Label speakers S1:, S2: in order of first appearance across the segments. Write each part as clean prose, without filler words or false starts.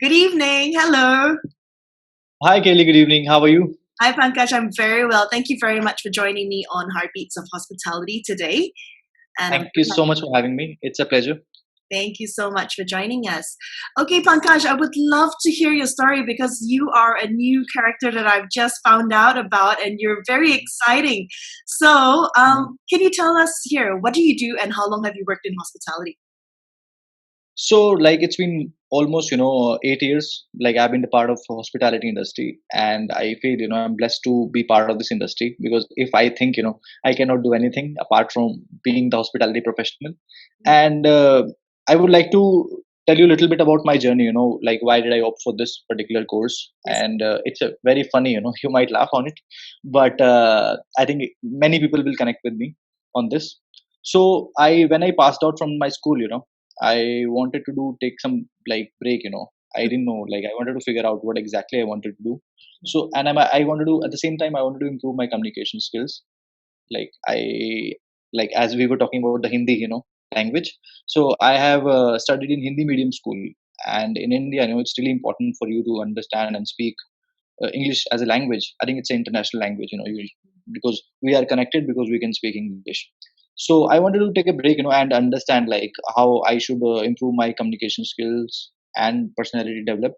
S1: Good evening. Hello.
S2: Hi, Kylie. Good evening. How are you?
S1: Hi, Pankaj. I'm very well. Thank you very much for joining me on Heartbeats of Hospitality today. And I'm
S2: Thank you so much for having me. It's a pleasure.
S1: Thank you so much for joining us. Okay, Pankaj, I would love to hear your story because you are a new character that I've just found out about and you're very exciting. So, can you tell us here, what do you do and how long have you worked in hospitality?
S2: So, it's been almost, 8 years. I've been a part of hospitality industry, and I feel, I'm blessed to be part of this industry because if I think, I cannot do anything apart from being the hospitality professional. And I would like to tell you a little bit about my journey. Why did I opt for this particular course?
S1: Yes.
S2: And it's a very funny. You might laugh on it, but I think many people will connect with me on this. So when I passed out from my school, I wanted to take some break. I didn't know, I wanted to figure out what exactly I wanted to do. So, and I wanted to, at the same time, I wanted to improve my communication skills. I, as we were talking about the Hindi, language. So I have studied in Hindi medium school. And in India, it's really important for you to understand and speak English as a language. I think it's an international language, because we are connected because we can speak English. So I wanted to take a break, and understand how I should improve my communication skills and personality develop.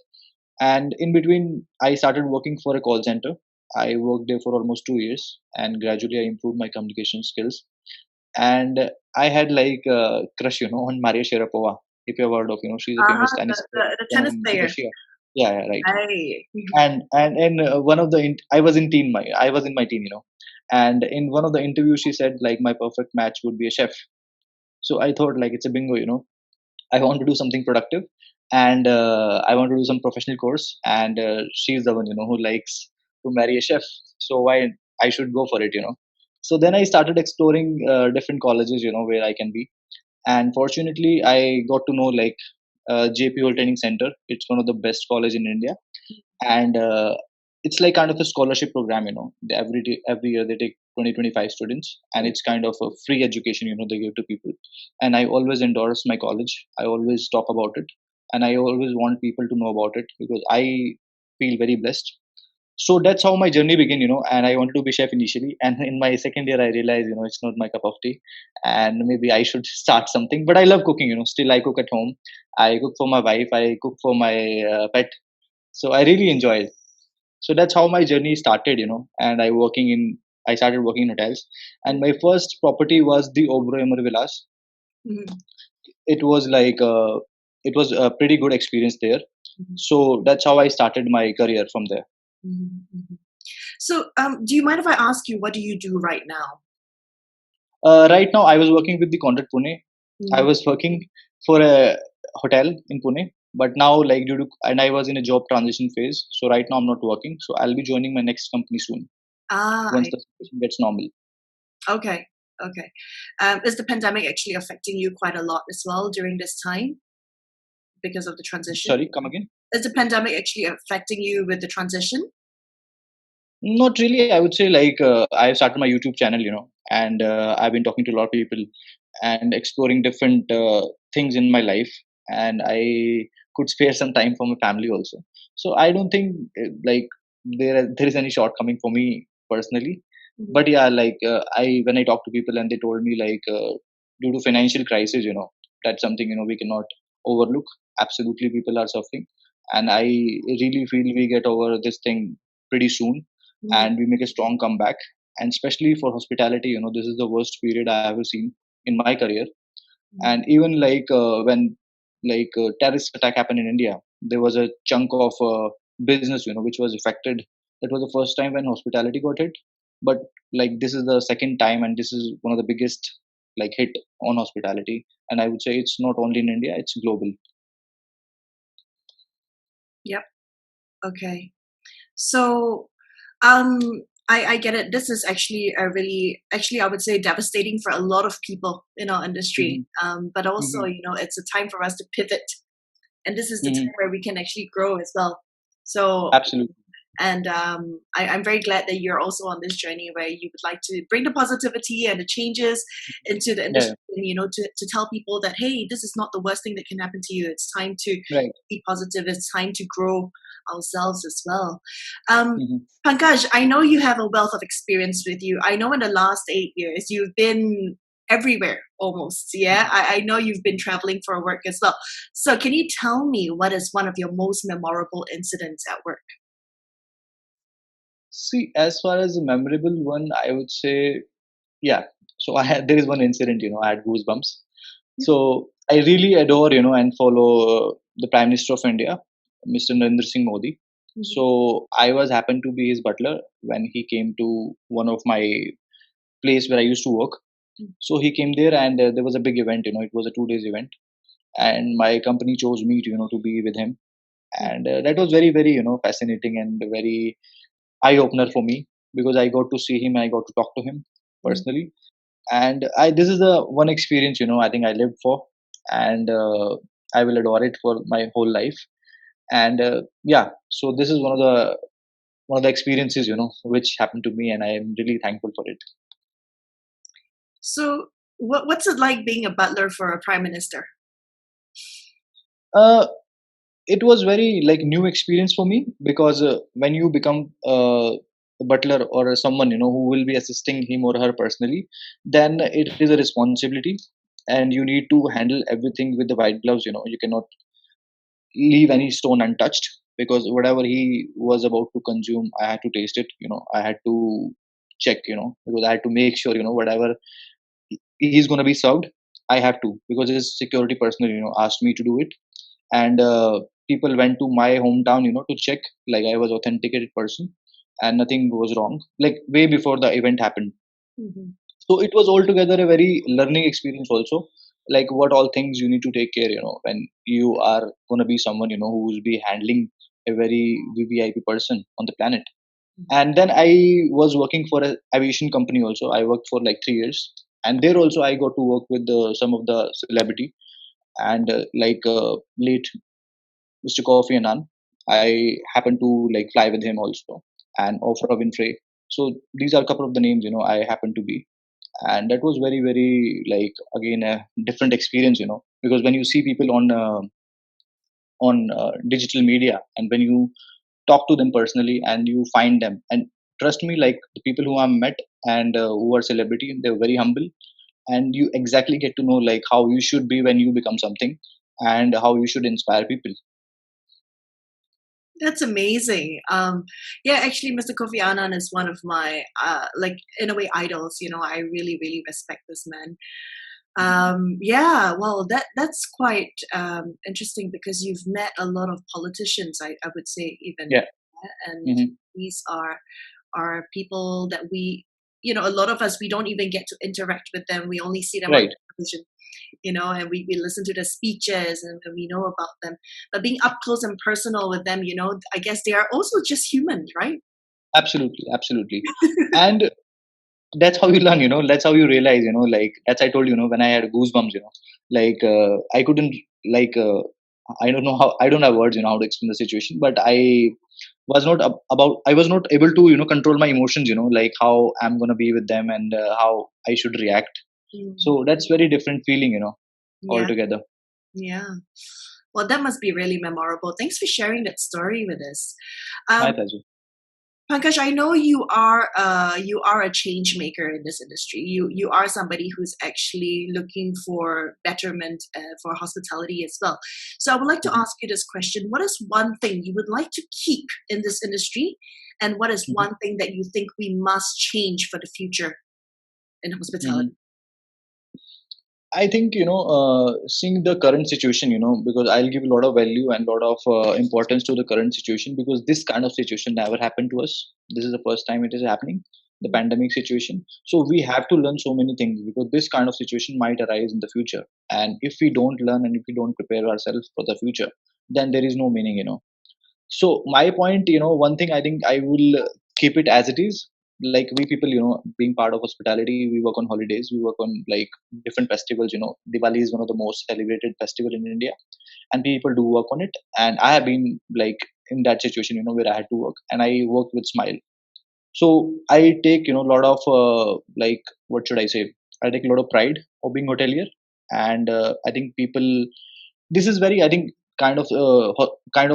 S2: And in between, I started working for a call center. I worked there for almost 2 years, and gradually I improved my communication skills. And I had crush, on Maria Sharapova. If you have heard of, she's a famous tennis player
S1: The tennis
S2: from
S1: player.
S2: Russia. Yeah, yeah, right.
S1: Hi.
S2: And one of the I was in teen, I was in my teen, and in one of the interviews she said my perfect match would be a chef. So I thought it's a bingo, I want to do something productive, and I want to do some professional course, and she's the one who likes to marry a chef. So why I should go for it. So then I started exploring different colleges, where I can be, and fortunately I got to know JP Hall Training Center. It's one of the best college in India, and it's like kind of a scholarship program. Every year they take 20-25 students, and it's kind of a free education they give to people. And I always endorse my college. I always talk about it, and I always want people to know about it because I feel very blessed. So that's how my journey began, and I wanted to be chef initially, and in my second year I realized it's not my cup of tea, and maybe I should start something. But I love cooking, still I cook at home. I cook for my wife, I cook for my pet. So I really enjoy it. So that's how my journey started, and I started working in hotels, and my first property was the Oberoi Villas.
S1: Mhm.
S2: It was it was a pretty good experience there. So that's how I started my career from there.
S1: Mhm. Mhm. So, do you mind if I ask you, what do you do right now?
S2: Right now I was working with the Contact Pune. I
S1: Mm.
S2: was working for a hotel in Pune, but now due to, and I was in a job transition phase, so right now I'm not working, so I'll be joining my next company soon once
S1: I
S2: the situation gets normal.
S1: Okay, okay. Is the pandemic actually affecting you quite a lot as well during this time because of the transition?
S2: Sorry, come again.
S1: Is the pandemic actually affecting you with the transition?
S2: Not really. I would say I've started my YouTube channel, and I've been talking to a lot of people and exploring different things in my life, and I could spare some time for my family also. So I don't think there is any shortcoming for me personally.
S1: Mhm.
S2: But yeah, I when I talk to people and they told me due to financial crisis, that's something we cannot overlook. Absolutely, people are suffering, and I really feel we get over this thing pretty soon
S1: Mhm.
S2: and we make a strong comeback. And especially for hospitality, this is the worst period I have seen in my career.
S1: Mhm.
S2: And even when terrorist attack happened in India, there was a chunk of business, which was affected. That was the first time when hospitality got hit. But this is the second time, and this is one of the biggest hit on hospitality. And I would say it's not only in India; it's global.
S1: Yep. Okay. So, um, I get it. This is actually a really, actually, I would say devastating for a lot of people in our industry.
S2: Hmm.
S1: But also,
S2: Hmm.
S1: it's a time for us to pivot, and this is the
S2: Hmm.
S1: time where we can actually grow as well. So,
S2: Absolutely.
S1: And I'm very glad that you're also on this journey where you would like to bring the positivity and the changes into the
S2: Yeah,
S1: industry, and to tell people that, hey, this is not the worst thing that can happen to you. It's time to
S2: right.
S1: be positive. It's time to grow ourselves as well. um,
S2: Hmm.
S1: Pankaj, I know you have a wealth of experience with you. I know in the last 8 years you've been everywhere almost. Yeah, I know you've been traveling for work as well. So can you tell me what is one of your most memorable incidents at work?
S2: See, as far as a memorable one, I would say, yeah. So I had there is one incident, I had goosebumps. So I really adore, and follow the Prime Minister of India, Mr. Narendra Singh Modi.
S1: Mhm.
S2: So I was happened to be his butler when he came to one of my place where I used to work. So he came there, and there was a big event. It was a 2 days event, and my company chose me to be with him, and that was very very fascinating and very eye opener for me because I got to see him, I got to talk to him
S1: Mhm.
S2: personally, and I this is the one experience I think I lived for, and I will adore it for my whole life. And yeah, so this is one of the experiences which happened to me, and I am really thankful for it.
S1: So, what's it like being a butler for a prime minister?
S2: uh, it was very like new experience for me because when you become a butler or someone who will be assisting him or her personally, then it is a responsibility, and you need to handle everything with the white gloves. You cannot leave any stone untouched, because whatever he was about to consume, I had to taste it. I had to check, because I had to make sure whatever he's going to be served, I have to, because his security personnel asked me to do it. And people went to my hometown to check like I was authenticated person, and nothing was wrong, like way before the event happened.
S1: Mhm.
S2: So it was altogether a very learning experience also, like what all things you need to take care when you are going to be someone who will be handling a very VVIP person on the planet.
S1: Mhm.
S2: And then I was working for an aviation company also. I worked for like 3 years, and there also I got to work with some of the celebrity, and late Mr. Coffee Annan. I happened to like fly with him also, and Ofra Winfrey. So these are a couple of the names I happen to be, and that was very very like again a different experience, because when you see people on digital media, and when you talk to them personally and you find them, and trust me, like the people who I met and who are celebrity, they're very humble, and you exactly get to know like how you should be when you become something, and how you should inspire people.
S1: That's amazing. Yeah, actually, Mr. Kofi Annan is one of my, like, in a way, idols. I really, really respect this man. Yeah, well, that's quite interesting because you've met a lot of politicians. I would say even,
S2: Yeah.
S1: and
S2: Hmm.
S1: these are people that a lot of us, we don't even get to interact with them. We only see them on
S2: Right.
S1: television, and we listen to the speeches, and we know about them. But being up close and personal with them, I guess they are also just humans, right?
S2: Absolutely, absolutely. And that's how you learn, that's how you realize, like that's I told when I had goosebumps, like I couldn't, like I don't know how, I don't have words how to explain the situation, but I was not able to control my emotions, like how I'm going to be with them, and how I should react.
S1: Mm,
S2: So that's very different feeling,
S1: yeah,
S2: altogether.
S1: yeah. Well, that must be really memorable. Thanks for sharing that story with us.
S2: My
S1: Um,
S2: pleasure.
S1: Pankaj, I know you are a change maker in this industry. You are somebody who's actually looking for betterment for hospitality as well. So I would like to
S2: Mhm.
S1: ask you this question: what is one thing you would like to keep in this industry, and what is
S2: Mhm.
S1: one thing that you think we must change for the future in
S2: Mhm.
S1: hospitality?
S2: I think seeing the current situation, because I'll give a lot of value and a lot of importance to the current situation, because this kind of situation never happened to us. This is the first time it is happening, the pandemic situation. So we have to learn so many things, because this kind of situation might arise in the future. And if we don't learn and if we don't prepare ourselves for the future, then there is no meaning. So my point, one thing I think I will keep it as it is. Like we people, being part of hospitality, we work on holidays, we work on like different festivals. Diwali is one of the most celebrated festival in India, and people do work on it. And I have been like in that situation, where I had to work, and I worked with Smile. So I take, a lot of like, what should I say? I take a lot of pride of being hotelier, and I think people. This is very, I think, kind of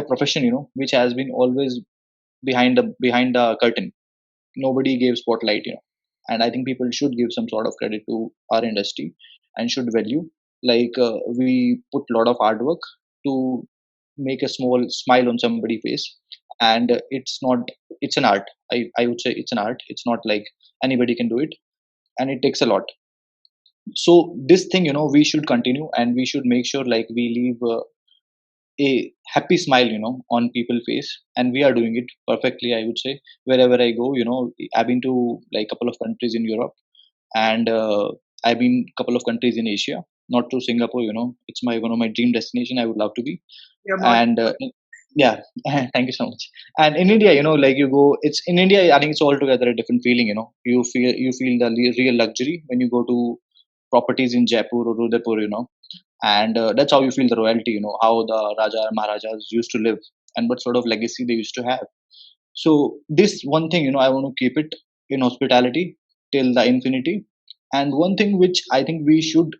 S2: profession, which has been always behind the curtain. Nobody gave spotlight, and I think people should give some sort of credit to our industry and should value. Like we put a lot of hard work to make a small smile on somebody's face, and it's an art. I would say it's an art. It's not like anybody can do it, and it takes a lot. So this thing, we should continue, and we should make sure like we leave a happy smile, on people's face, and we are doing it perfectly, I would say. Wherever I go, I've been to like a couple of countries in Europe, and I've been couple of countries in Asia, not to Singapore. It's my one of my dream destination. I would love to be.
S1: You're more.
S2: And yeah, thank you so much. And in India, like you go, it's in India, I think it's altogether a different feeling. You feel the real luxury when you go to properties in Jaipur or Udaipur, and that's how you feel the royalty, how the Raja Maharajas used to live, and what sort of legacy they used to have. So this one thing, I want to keep it in hospitality till the infinity. And one thing which I think we should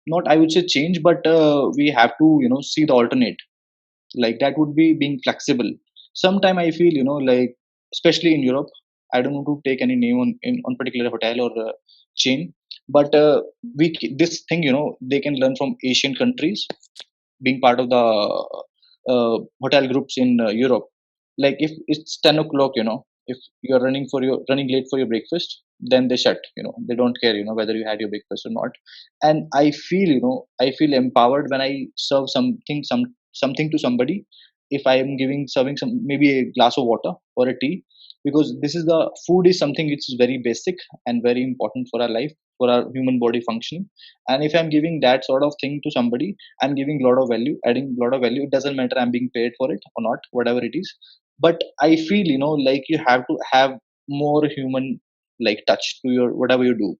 S2: not, I would say, change, but we have to, see the alternate. Like that would be being flexible. Sometime I feel, like especially in Europe, I don't want to take any name on particular hotel or chain, but this thing, they can learn from Asian countries, being part of the hotel groups in Europe. Like if it's 10 o'clock, if you're running late for your breakfast, then they shut. They don't care, whether you had your breakfast or not. And I feel empowered when I serve something to somebody. If I am giving serving some maybe a glass of water or a tea, because this is the food is something which is very basic and very important for our life, for our human body functioning. And if I'm giving that sort of thing to somebody, I'm giving a lot of value, adding a lot of value. It doesn't matter I'm being paid for it or not, whatever it is. But I feel, like you have to have more human like touch to your whatever you do.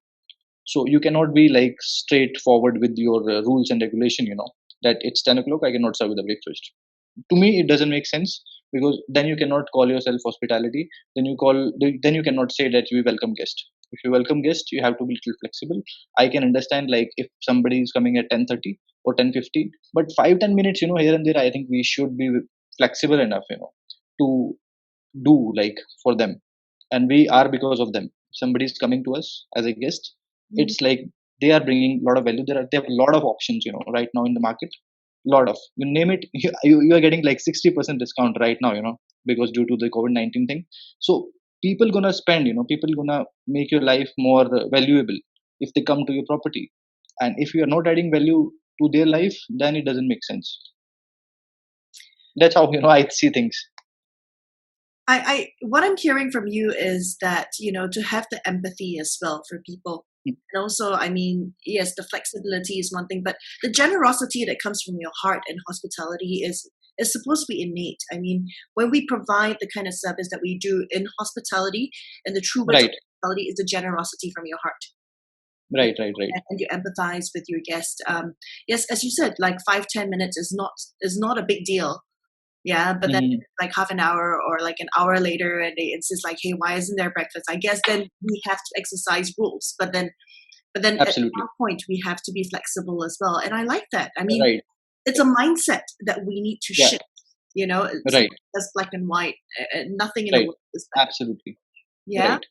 S2: So you cannot be like straightforward with your rules and regulation, that it's 10 o'clock, I cannot serve the breakfast. To me, it doesn't make sense, because then you cannot call yourself hospitality. Then you cannot say that you welcome guest. If you welcome guest, you have to be a little flexible. I can understand like if somebody is coming at 10:30 or 10:50, but 5-10 minutes, here and there, I think we should be flexible enough, to do like for them. And we are because of them. Somebody is coming to us as a guest,
S1: Mhm.
S2: it's like they are bringing a lot of value. They have a lot of options, right now in the market. Lot of, you name it, you are getting like 60% discount right now, because due to the COVID-19 thing. So people gonna spend, people gonna make your life more valuable if they come to your property. And if you are not adding value to their life, then it doesn't make sense. That's how, I see things.
S1: What I'm hearing from you is that, to have the empathy as well for people. And also, I mean, yes, the flexibility is one thing, but the generosity that comes from your heart and hospitality is supposed to be innate. I mean, when we provide the kind of service that we do in hospitality, and the true words of
S2: Right,
S1: hospitality is the generosity from your heart.
S2: right.
S1: And you empathize with your guest. Yes, as you said, like 5-10 minutes is not a big deal. Yeah, but then
S2: Mhm.
S1: like half an hour or like an hour later, and they insist like, "Hey, why isn't there breakfast?" I guess then we have to exercise rules. But then at
S2: Absolutely.
S1: some point we have to be flexible as well. And I like that. I mean,
S2: Right.
S1: it's a mindset that we need to
S2: Yeah.
S1: shift. It's
S2: Right.
S1: not just black and white. Nothing in the
S2: Right.
S1: world is black.
S2: Absolutely.
S1: Yeah,
S2: Right.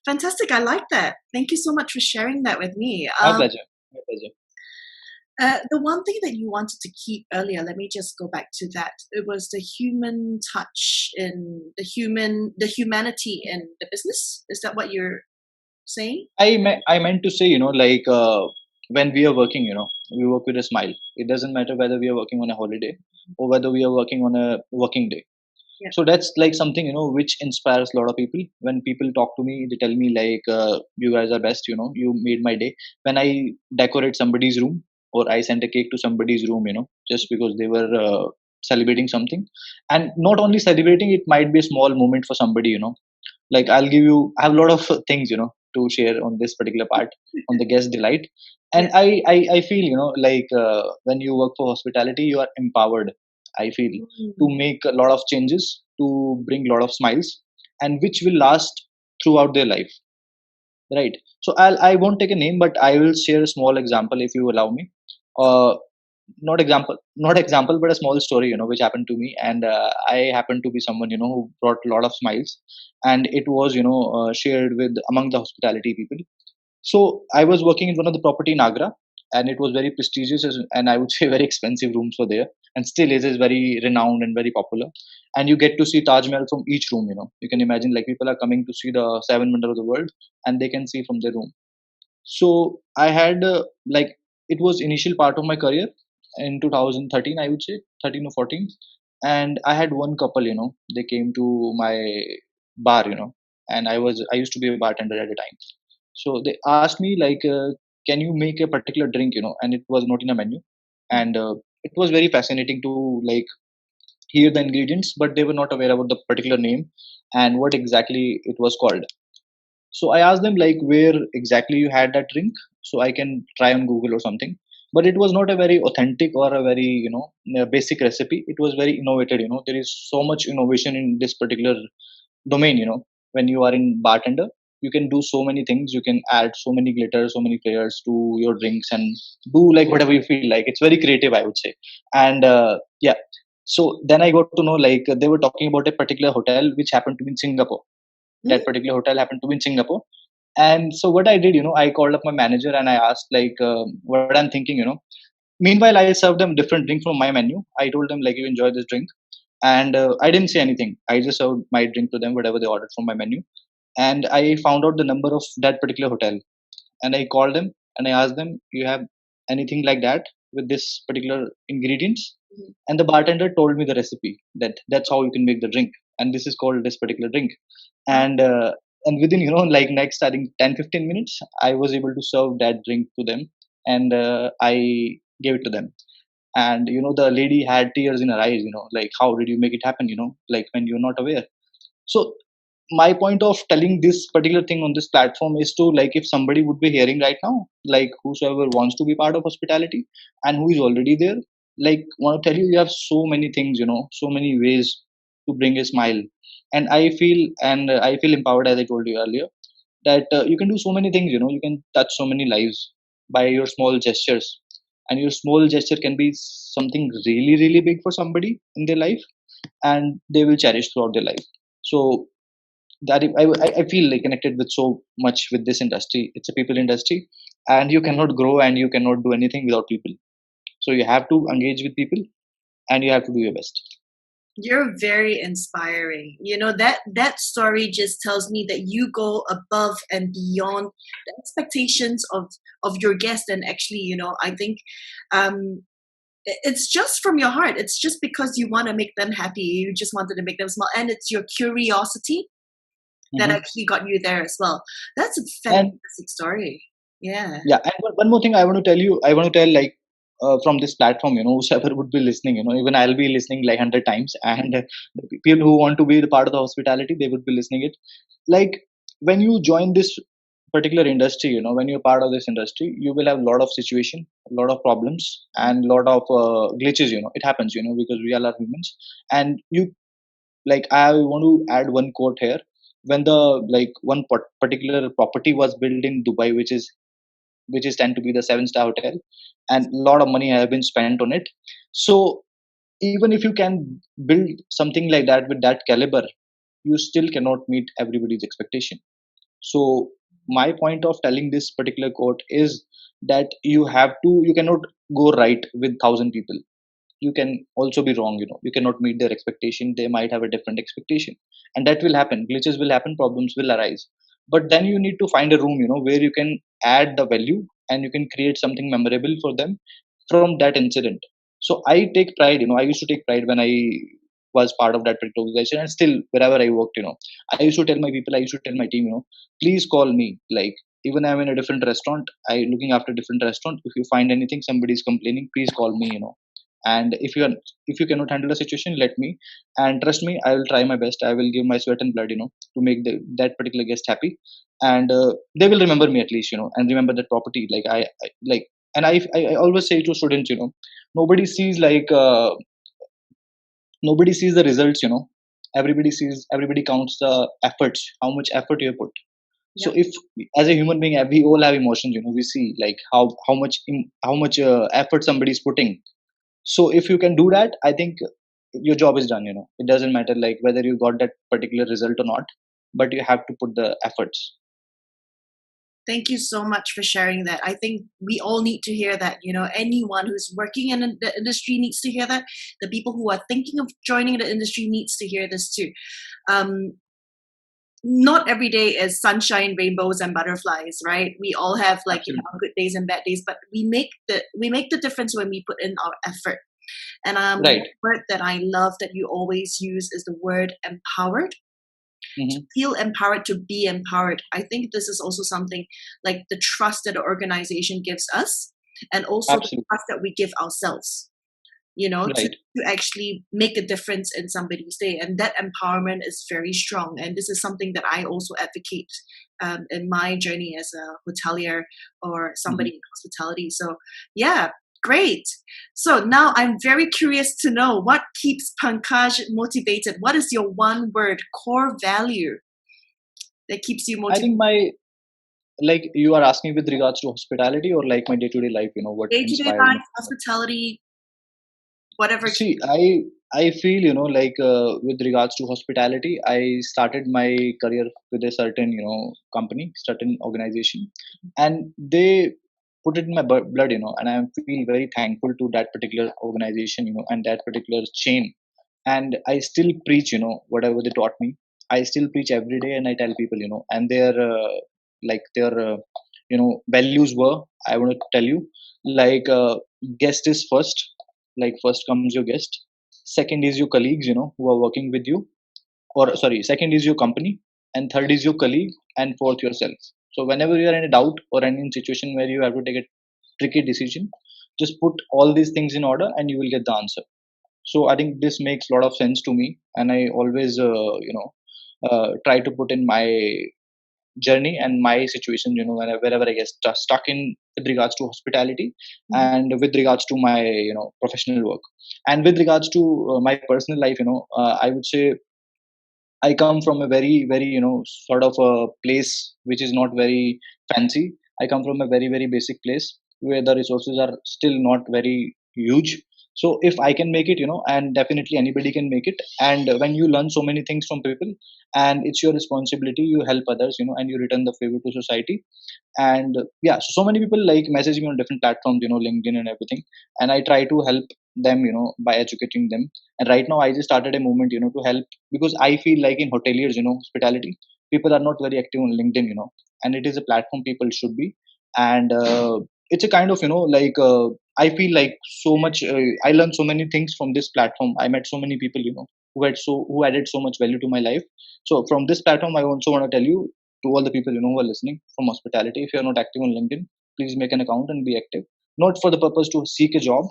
S1: fantastic. I like that. Thank you so much for sharing that with me.
S2: My pleasure. My pleasure.
S1: The one thing that you wanted to keep earlier, let me just go back to that. It was the human touch in the humanity in the business. Is that what you're saying?
S2: I meant to say, like when we are working, we work with a smile. It doesn't matter whether we are working on a holiday or whether we are working on a working day.
S1: Yeah.
S2: So that's like something, which inspires a lot of people. When people talk to me, they tell me like, "You guys are best. You made my day." When I decorate somebody's room or I send a cake to somebody's room, just because they were celebrating something, and not only celebrating, it might be a small moment for somebody, like I have a lot of things, to share on this particular part on the guest delight.
S1: Yeah.
S2: And I feel, like when you work for hospitality, you are empowered. I feel, to
S1: Mm.
S2: make a lot of changes, to bring a lot of smiles, and which will last throughout their life, right? So I won't take a name, but I will share a small example if you allow me. uh, not example, but a small story, which happened to me. And I happened to be someone, who brought a lot of smiles, and it was, shared with among the hospitality people. So I was working in one of the property in Agra, and it was very prestigious, and I would say very expensive rooms were there, and still is very renowned and very popular. And you get to see Taj Mahal from each room. You can imagine, like, people are coming to see the seven wonder of the world, and they can see from their room. So I had, like, it was initial part of my career in 2013, I would say 13 or 14. And I had one couple, they came to my bar, and I used to be a bartender at the time. So they asked me, like, can you make a particular drink, and it was not in a menu. And it was very fascinating to, like, hear the ingredients, but they were not aware about the particular name and what exactly it was called. So I asked them, like, where exactly you had that drink, so I can try on Google or something. But it was not a very authentic or a very, basic recipe. It was very innovative. There is so much innovation in this particular domain. When you are in bartender, you can do so many things. You can add so many glitters, so many flavors to your drinks, and do like whatever you feel like. It's very creative, I would say. And yeah. So then I got to know, like, they were talking about a particular hotel which happened to be in Singapore. That particular hotel happened to be in Singapore. And so what I did, I called up my manager and I asked, like, what I'm thinking. Meanwhile, I served them different drink from my menu. I told them, like, you enjoy this drink, and I didn't say anything. I just served my drink to them, whatever they ordered from my menu. And I found out the number of that particular hotel, and I called them and I asked them, you have anything like that with this particular ingredients? And the bartender told me the recipe, that that's how you can make the drink, and this is called this particular drink. And within, like, next, I think 10-15 minutes, I was able to serve that drink to them. And I gave it to them. And the lady had tears in her eyes, like, how did you make it happen, like, when you're not aware. So my point of telling this particular thing on this platform is to, like, if somebody would be hearing right now, like, whosoever wants to be part of hospitality and who is already there, like, want to tell you, you have so many things, so many ways to bring a smile. And I feel empowered, as I told you earlier, that you can do so many things. You can touch so many lives by your small gestures. And your small gesture can be something really, really big for somebody in their life, and they will cherish throughout their life. So that I feel, like, connected with so much with this industry. It's a people industry, and you cannot grow and you cannot do anything without people. So you have to engage with people, and you have to do your best.
S1: You're very inspiring. That story just tells me that you go above and beyond the expectations of your guest. And actually, I think um it's just from your heart. It's just because you want to make them happy. You just wanted to make them smile, and it's your curiosity that
S2: Hmm.
S1: actually got you there as well. That's a
S2: And
S1: fantastic story. Yeah.
S2: yeah, and one more thing I want to tell you, I want to tell, like, from this platform, whoever would be listening, even I'll be listening like 100 times, and the people who want to be the part of the hospitality, they would be listening it. Like, when you join this particular industry, when you're part of this industry, you will have a lot of situation, a lot of problems, and a lot of glitches. It happens, because we all are humans. And you, like, I want to add one quote here. When the, like, one particular property was built in Dubai, which is tend to be the seven-star hotel, and a lot of money have been spent on it. So even if you can build something like that with that caliber, you still cannot meet everybody's expectation. So my point of telling this particular quote is that you cannot go right with 1,000 people. You can also be wrong. You cannot meet their expectation. They might have a different expectation, and that will happen. Glitches will happen, problems will arise. But then you need to find a room, where you can add the value, and you can create something memorable for them from that incident. So I take pride. I used to take pride when I was part of that particular organization, and still wherever I worked, I used to tell my people, I used to tell my team, please call me. Like, even I'm in a different restaurant, I looking after different restaurant. If you find anything, somebody is complaining, please call me. And if you cannot handle the situation, let me. And trust me, I will try my best. I will give my sweat and blood, to make that particular guest happy. And they will remember me at least, and remember that property. Like, I like, and I always say to students, nobody sees, like, Nobody sees the results, everybody counts the efforts, how much effort you put. So
S1: Yep.
S2: if, as a human being, we all have emotions, we see like how much effort somebody is putting. So if you can do that, I think your job is done. It doesn't matter like whether you got that particular result or not, but you have to put the efforts.
S1: Thank you so much for sharing that. I think we all need to hear that. Anyone who's working in the industry needs to hear that. The people who are thinking of joining the industry needs to hear this too. Um, not every day is sunshine, rainbows, and butterflies, right? We all have like
S2: Absolutely.
S1: good days and bad days, but we make the difference when we put in our effort. And the
S2: Right.
S1: word that I love that you always use is the word empowered. To
S2: Hmm.
S1: feel empowered, to be empowered. I think this is also something like the trust that the organization gives us, and also the
S2: Absolutely.
S1: trust that we give ourselves, to
S2: Right.
S1: actually make a difference in somebody's day. And that empowerment is very strong. And this is something that I also advocate in my journey as a hotelier or somebody
S2: Hmm.
S1: in hospitality. So, yeah, great. So now I'm very curious to know what keeps Pankaj motivated. What is your one word core value that keeps you
S2: I
S1: motivated?
S2: think my, like, you are asking with regards to hospitality or like my day-to-day life, what
S1: Day to day
S2: inspires me.
S1: life, hospitality, whatever.
S2: See, I feel, like, with regards to hospitality, I started my career with a certain, company, certain organization, and they put it in my blood, and I feel very thankful to that particular organization, and that particular chain. And I still preach, whatever they taught me. I still preach every day, and I tell people, and their values were, I want to tell you, like, guest is first. Like, first comes your guest, second is your colleagues, who are working with you, or sorry, second is your company, and third is your colleague, and fourth yourself. So whenever you are in a doubt or in a situation where you have to take a tricky decision, just put all these things in order and you will get the answer. So I think this makes a lot of sense to me, and I always try to put in my journey and my situation, wherever I get stuck in with regards to hospitality,
S1: Mhm.
S2: and with regards to my, professional work, and with regards to my personal life. I would say I come from a very, very, sort of a place which is not very fancy. I come from a very, very basic place where the resources are still not very huge. So if I can make it, and definitely anybody can make it. And when you learn so many things from people, and it's your responsibility, you help others, and you return the favor to society. And yeah, so many people like message me on different platforms, LinkedIn and everything, and I try to help them, by educating them. And right now I just started a movement, to help, because I feel like in hoteliers, hospitality, people are not very active on LinkedIn, and it is a platform people should be. And it's a kind of, like, I feel like so much, I learned so many things from this platform. I met so many people, who added so much value to my life. So from this platform, I also want to tell you, to all the people, who are listening from hospitality, if you are not active on LinkedIn, please make an account and be active. Not for the purpose to seek a job,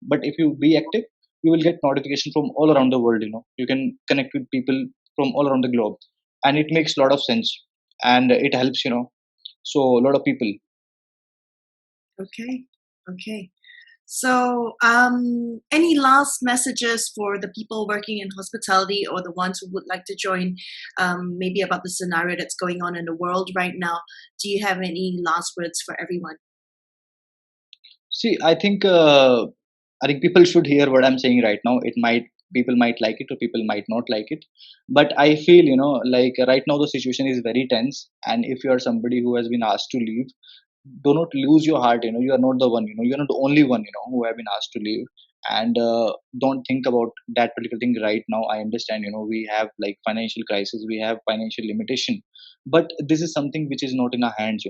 S2: but if you be active, you will get notification from all around the world. You can connect with people from all around the globe, and it makes a lot of sense, and it helps, so a lot of people.
S1: Okay. Okay. So, any last messages for the people working in hospitality or the ones who would like to join, maybe about the scenario that's going on in the world right now? Do you have any last words for everyone?
S2: See, I think people should hear what I'm saying right now. It might, people might like it or people might not like it, but I feel, like, right now the situation is very tense, and if you are somebody who has been asked to leave, do not lose your heart. You are not the one. You are not the only one, who have been asked to leave. And don't think about that particular thing right now. I understand, we have like financial crisis, we have financial limitation, but this is something which is not in our hands.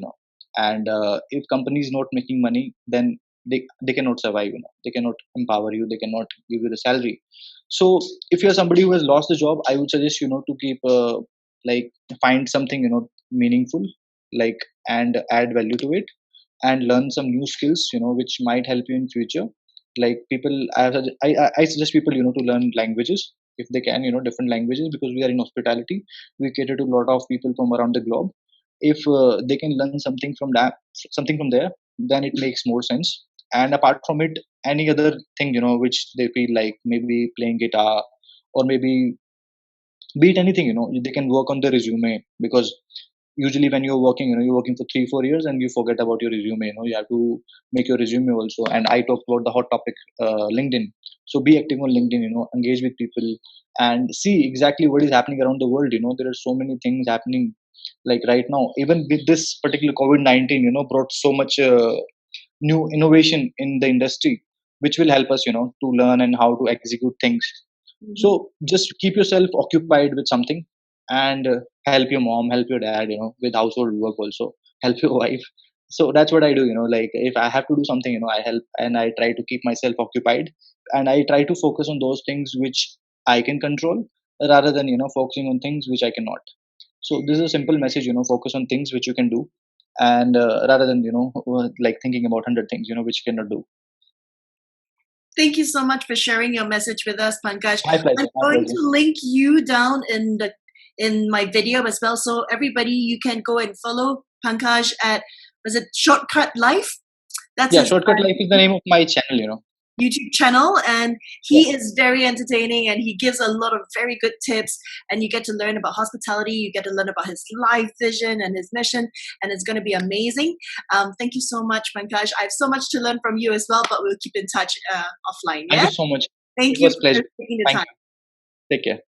S2: And if company is not making money, then they cannot survive. They cannot empower you, they cannot give you the salary. So if you're somebody who has lost the job, I would suggest, to keep, like, find something, meaningful, like, and add value to it, and learn some new skills, which might help you in future. Like, people, I suggest people, to learn languages if they can, different languages, because we are in hospitality, we cater to a lot of people from around the globe. If they can learn something from that, something from there, then it makes more sense. And apart from it, any other thing, which they feel like, maybe playing guitar, or maybe be it anything, they can work on the resume, because usually when you're working, you're working for 3-4 years and you forget about your resume. You have to make your resume also. And I talked about the hot topic, LinkedIn. So be active on LinkedIn, engage with people and see exactly what is happening around the world. There are so many things happening, like right now, even with this particular COVID-19, brought so much new innovation in the industry, which will help us, to learn and how to execute things.
S1: Mhm.
S2: So just keep yourself occupied with something, and help your mom, help your dad, with household work also, help your wife. So that's what I do, like if I have to do something, I help and I try to keep myself occupied, and I try to focus on those things which I can control, rather than, focusing on things which I cannot. So this is a simple message, focus on things which you can do, and rather than, like thinking about 100 things, which you cannot do.
S1: Thank you so much for sharing your message with us, Pankaj.
S2: My
S1: I'm
S2: pleasure, my
S1: going
S2: pleasure.
S1: to link you down in my video as well, so everybody you can go and follow Pankaj at, was it Shortcut Life? That's
S2: Yeah,
S1: his
S2: Shortcut Life is the name of my channel,
S1: YouTube channel, and
S2: Yeah.
S1: he is very entertaining and he gives a lot of very good tips, and you get to learn about hospitality, you get to learn about his life vision and his mission, and it's going to be amazing. Thank you so much, Pankaj. I have so much to learn from you as well, but we'll keep in touch offline.
S2: Thank you
S1: Yeah,
S2: so much.
S1: thank
S2: It
S1: you
S2: was
S1: for
S2: pleasure.
S1: taking the
S2: Thank
S1: time.
S2: you. Take care.